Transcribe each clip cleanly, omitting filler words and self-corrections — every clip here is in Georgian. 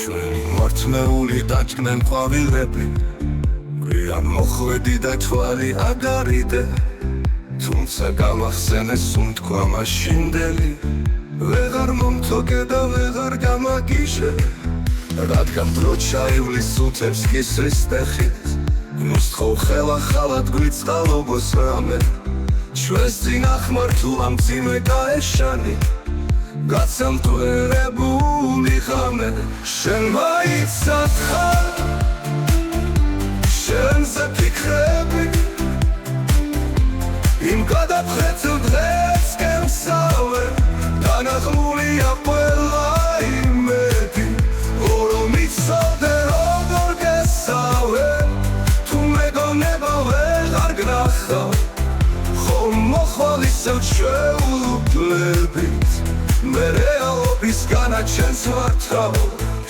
ჩვენი მართლეული დაჭკნენ ყვავილები გვიან მოხვედი და თვალი აგარიდე თუმცა გამახსენეს უთქვა მაშინდელი ვეღარ მომთოკე და ვეღარ გამაგიჟე რადგან დრო ჩაივლის უთებს კისრის ტეხით ნუსთხოვ ხელა ხალად გვიწყალობოს რამე ჩვენს წინახმარ თუ ამ მძიმე გაეშანი გაცალტვერებული ღამე შენ მაინც სათხარ შენზე ფიქრები იმ გადაფხეთილ დღეს გემსავე დანახმულია ყველა იმედი რომ იცოდე როგორ გესავე თუ მეგონება ვეღარ გნახავ ხომ მოხვალ ისევ ჩვეულობლებით მე რეალობისგანა ჩემს ვართავ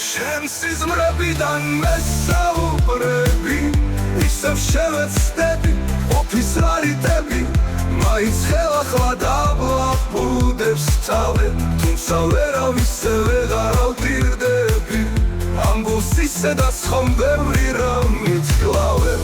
შენ სიზმრებიდან მესაუბრები ისევ შევეცდები ოფის რარიტები მაინც ხელახლა დაბლაბუდებს თავე თუმცა ვერავისე ვეღარ ავტირდები ამბობს ისედაც ხომ ბევრი რამ იცკლავე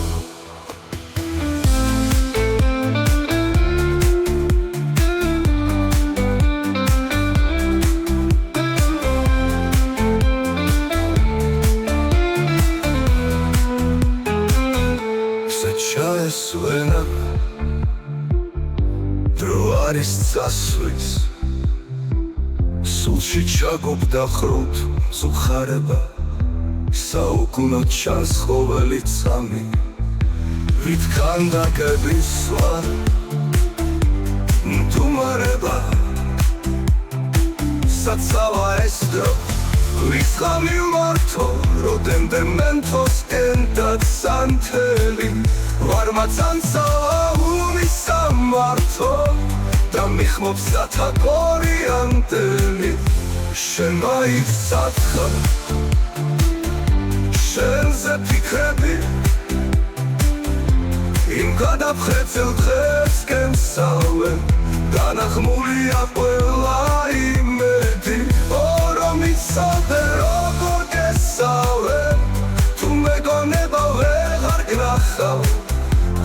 Svena dro არის წასვლის სულში ჩაგობდა ხრუთ ზუხარება საუკუნო ჩანს ხოველი წამი ვითქან დაგებისვა მტუმარება საცავა ეს დრო ვიხა მივმართო როდემდე მენთოს ენდად სანთელი ვარმა წანცავა უმისამართო და მიხმობს სათაკორიანდელი შენ მაინც სათხარ შენზე ფიქრები იმ გადაფხეთილ დღეს გემსავე დანახმულია ყველა იმედი რომ იცოდე როგორ გესავე თუ მეგონება ვეღარ გნახავ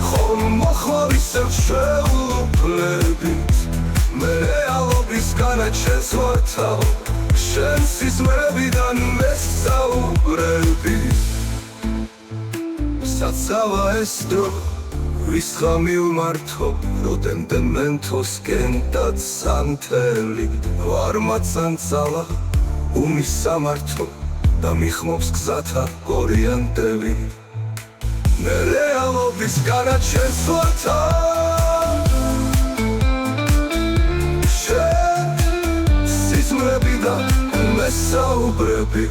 ხომ მოხვალ ისევ ჩვეულობლებით მე რეალობისგანა ჩემს ვართავ შენ სიზმრებიდან მესაუბრები საცავა ეს დრო ვისხა მივმართო როდემდე მენთოს გენდად სანთელი ვარმა წანცავა უმისამართო და მიხმობს გზათა კორიანდელი მე რეალობისგანა ჩემს ვართავ შენ სიზმრებიდან მესაუბრები